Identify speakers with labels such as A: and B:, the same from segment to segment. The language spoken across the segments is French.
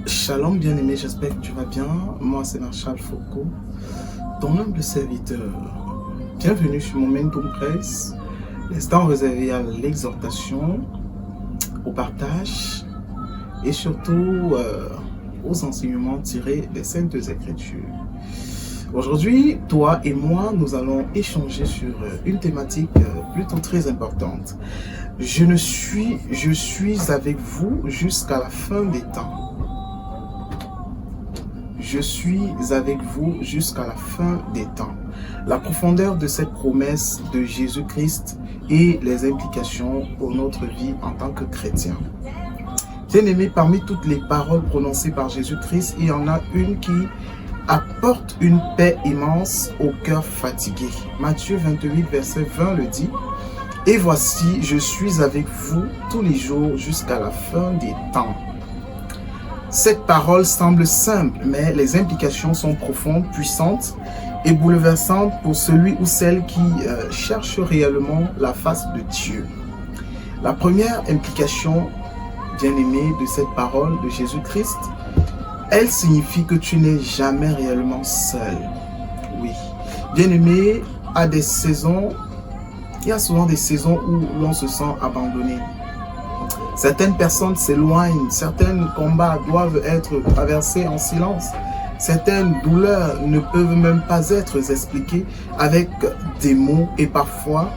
A: Shalom bien-aimé, j'espère que tu vas bien. Moi, c'est Marshall Foucault, ton humble serviteur. Bienvenue sur Momentum Press, l'instant réservé à l'exhortation, au partage et surtout aux enseignements tirés des Saintes Écritures. Aujourd'hui, toi et moi, nous allons échanger sur une thématique plutôt très importante. Je suis avec vous jusqu'à la fin des temps. Je suis avec vous jusqu'à la fin des temps. La profondeur de cette promesse de Jésus-Christ et les implications pour notre vie en tant que chrétien. Bien-aimé, parmi toutes les paroles prononcées par Jésus-Christ, il y en a une qui apporte une paix immense au cœur fatigué. Matthieu 28, verset 20 le dit. « Et voici, je suis avec vous tous les jours jusqu'à la fin des temps. » Cette parole semble simple, mais les implications sont profondes, puissantes et bouleversantes pour celui ou celle qui cherche réellement la face de Dieu. La première implication, bien-aimée, de cette parole de Jésus-Christ, elle signifie que tu n'es jamais réellement seul. Oui. Bien-aimé, à des saisons, il y a souvent des saisons où l'on se sent abandonné. Certaines personnes s'éloignent, certains combats doivent être traversés en silence. Certaines douleurs ne peuvent même pas être expliquées avec des mots et parfois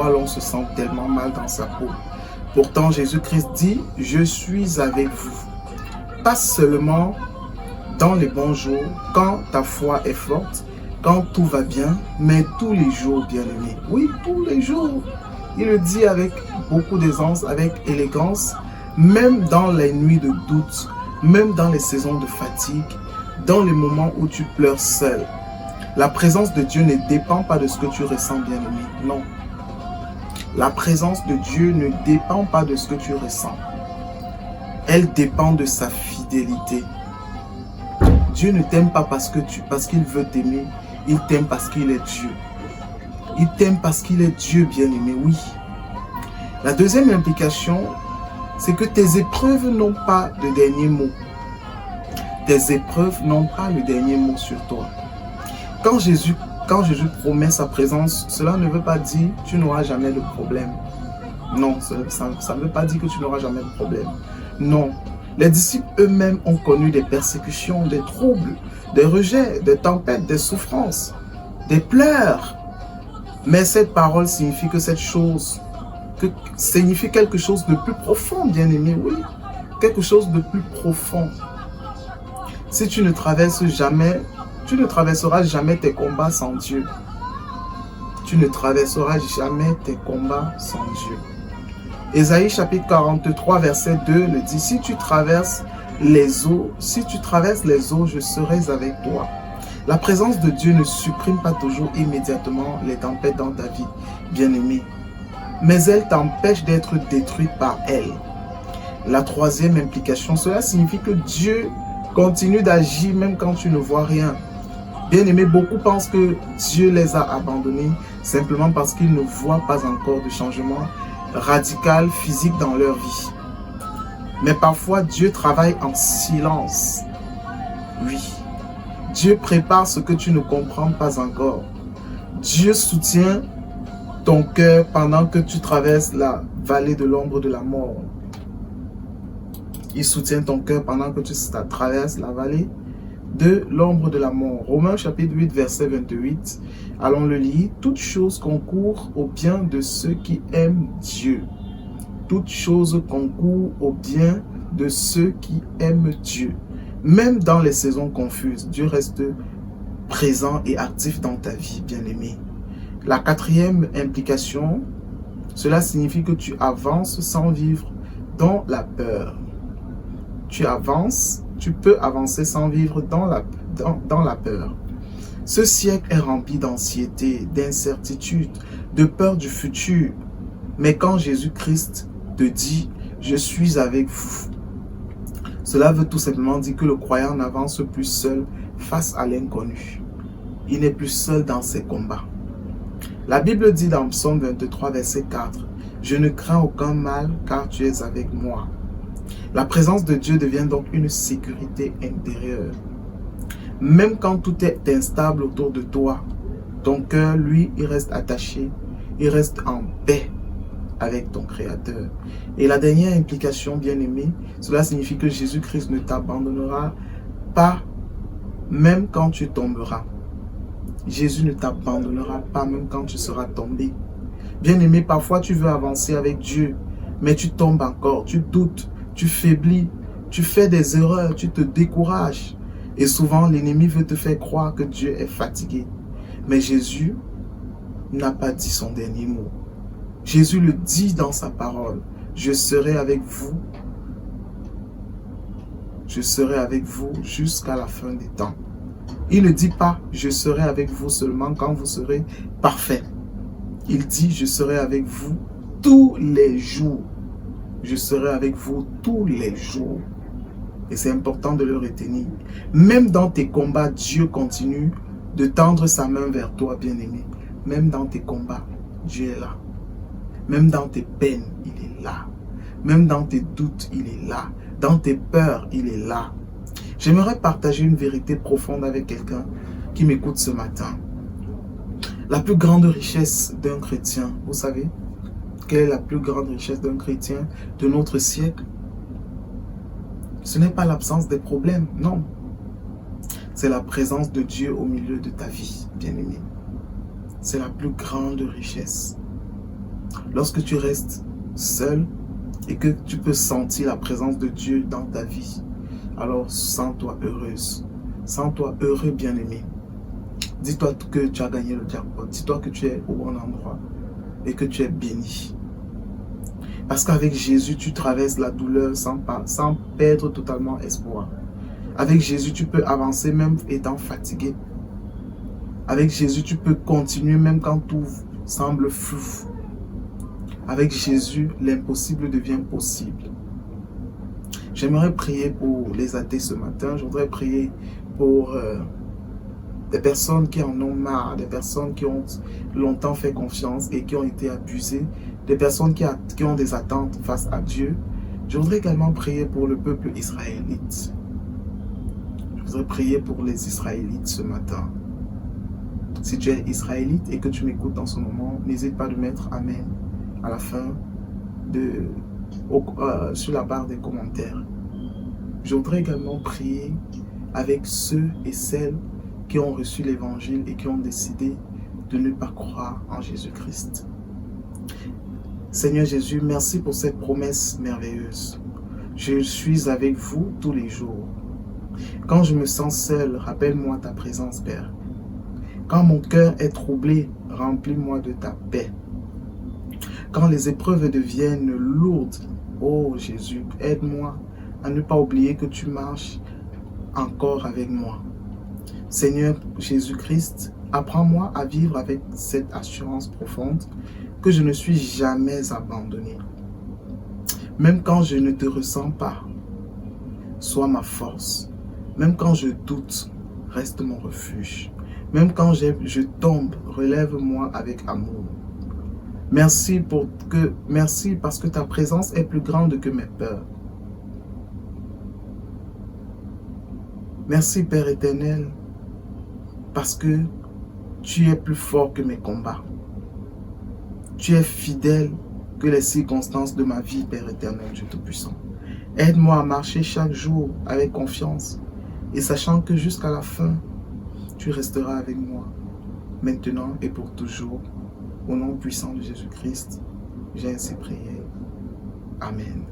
A: l'on se sent tellement mal dans sa peau. Pourtant, Jésus-Christ dit, « Je suis avec vous. » Pas seulement dans les bons jours, quand ta foi est forte, quand tout va bien, mais tous les jours, bien-aimés. Oui, tous les jours. Il le dit avec beaucoup d'aisance, avec élégance, même dans les nuits de doute, même dans les saisons de fatigue, dans les moments où tu pleures seul. La présence de Dieu ne dépend pas de ce que tu ressens, bien-aimé. Non. La présence de Dieu ne dépend pas de ce que tu ressens. Elle dépend de sa fidélité. Dieu ne t'aime pas parce qu'il veut t'aimer. Il t'aime parce qu'il est Dieu. Il t'aime parce qu'il est Dieu, bien-aimé, oui. La deuxième implication, c'est que tes épreuves n'ont pas de dernier mot. Tes épreuves n'ont pas le dernier mot sur toi. Quand Jésus promet sa présence, cela ne veut pas dire que tu n'auras jamais de problème. Non, ça ne veut pas dire que tu n'auras jamais de problème. Non. Les disciples eux-mêmes ont connu des persécutions, des troubles, des rejets, des tempêtes, des souffrances, des pleurs. Mais cette parole signifie que signifie quelque chose de plus profond, bien-aimé, oui. Quelque chose de plus profond. Si tu ne traverseras jamais tes combats sans Dieu. Tu ne traverseras jamais tes combats sans Dieu. Ésaïe chapitre 43, verset 2 le dit, « Si tu traverses les eaux, je serai avec toi. » La présence de Dieu ne supprime pas toujours immédiatement les tempêtes dans ta vie, bien-aimé, mais elle t'empêche d'être détruite par elle. La troisième implication, cela signifie que Dieu continue d'agir même quand tu ne vois rien. Bien-aimé, beaucoup pensent que Dieu les a abandonnés simplement parce qu'ils ne voient pas encore de changement radical physique dans leur vie. Mais parfois, Dieu travaille en silence. Oui. Dieu prépare ce que tu ne comprends pas encore. Dieu soutient ton cœur pendant que tu traverses la vallée de l'ombre de la mort. Il soutient ton cœur pendant que tu traverses la vallée de l'ombre de la mort. Romains chapitre 8, verset 28. Allons le lire. Toutes choses concourent au bien de ceux qui aiment Dieu. Toutes choses concourent au bien de ceux qui aiment Dieu. Même dans les saisons confuses, Dieu reste présent et actif dans ta vie, bien-aimé. La quatrième implication, cela signifie que tu avances sans vivre dans la peur. Tu peux avancer sans vivre dans la peur. Ce siècle est rempli d'anxiété, d'incertitude, de peur du futur. Mais quand Jésus-Christ te dit « Je suis avec vous », cela veut tout simplement dire que le croyant n'avance plus seul face à l'inconnu. Il n'est plus seul dans ses combats. La Bible dit dans Psaume 23, verset 4, « Je ne crains aucun mal car tu es avec moi. » La présence de Dieu devient donc une sécurité intérieure. Même quand tout est instable autour de toi, ton cœur, lui, il reste attaché, il reste en paix avec ton Créateur. Et la dernière implication, bien-aimé, cela signifie que Jésus-Christ ne t'abandonnera pas, même quand tu tomberas. Jésus ne t'abandonnera pas, même quand tu seras tombé. Bien-aimé, parfois tu veux avancer avec Dieu, mais tu tombes encore, tu doutes, tu faiblis, tu fais des erreurs, tu te décourages. Et souvent, l'ennemi veut te faire croire que Dieu est fatigué. Mais Jésus n'a pas dit son dernier mot. Jésus le dit dans sa parole. Je serai avec vous. Je serai avec vous jusqu'à la fin des temps. Il ne dit pas, je serai avec vous seulement quand vous serez parfait. Il dit, je serai avec vous tous les jours. Je serai avec vous tous les jours. Et c'est important de le retenir. Même dans tes combats, Dieu continue de tendre sa main vers toi, bien-aimé. Même dans tes combats, Dieu est là. Même dans tes peines, il est là. Même dans tes doutes, il est là. Dans tes peurs, il est là. J'aimerais partager une vérité profonde avec quelqu'un qui m'écoute ce matin. La plus grande richesse d'un chrétien, vous savez, quelle est la plus grande richesse d'un chrétien de notre siècle? Ce n'est pas l'absence des problèmes, non. C'est la présence de Dieu au milieu de ta vie, bien-aimé. C'est la plus grande richesse. Lorsque tu restes seul et que tu peux sentir la présence de Dieu dans ta vie, alors sens-toi heureuse. Sens-toi heureux, bien-aimé. Dis-toi que tu as gagné le jackpot. Dis-toi que tu es au bon endroit et que tu es béni. Parce qu'avec Jésus, tu traverses la douleur sans perdre totalement espoir. Avec Jésus, tu peux avancer même étant fatigué. Avec Jésus, tu peux continuer même quand tout semble flou. Avec Jésus, l'impossible devient possible. J'aimerais prier pour les athées ce matin. Je voudrais prier pour des personnes qui en ont marre, des personnes qui ont longtemps fait confiance et qui ont été abusées, des personnes qui ont des attentes face à Dieu. Je voudrais également prier pour le peuple israélite. Je voudrais prier pour les Israélites ce matin. Si tu es israélite et que tu m'écoutes en ce moment, n'hésite pas de mettre Amen à la fin sur la barre des commentaires. Je voudrais également prier avec ceux et celles qui ont reçu l'évangile et qui ont décidé de ne pas croire en Jésus-Christ. Seigneur Jésus, merci pour cette promesse merveilleuse. Je suis avec vous tous les jours. Quand je me sens seul, rappelle-moi ta présence, Père. Quand mon cœur est troublé, remplis-moi de ta paix. Quand les épreuves deviennent lourdes, oh Jésus, aide-moi à ne pas oublier que tu marches encore avec moi. Seigneur Jésus-Christ, apprends-moi à vivre avec cette assurance profonde que je ne suis jamais abandonné. Même quand je ne te ressens pas, sois ma force. Même quand je doute, reste mon refuge. Même quand je tombe, relève-moi avec amour. Merci parce que ta présence est plus grande que mes peurs. Merci Père éternel, parce que tu es plus fort que mes combats. Tu es fidèle que les circonstances de ma vie, Père éternel, Dieu Tout-Puissant. Aide-moi à marcher chaque jour avec confiance et sachant que jusqu'à la fin, tu resteras avec moi, maintenant et pour toujours. Au nom puissant de Jésus-Christ, j'ai ainsi prié. Amen.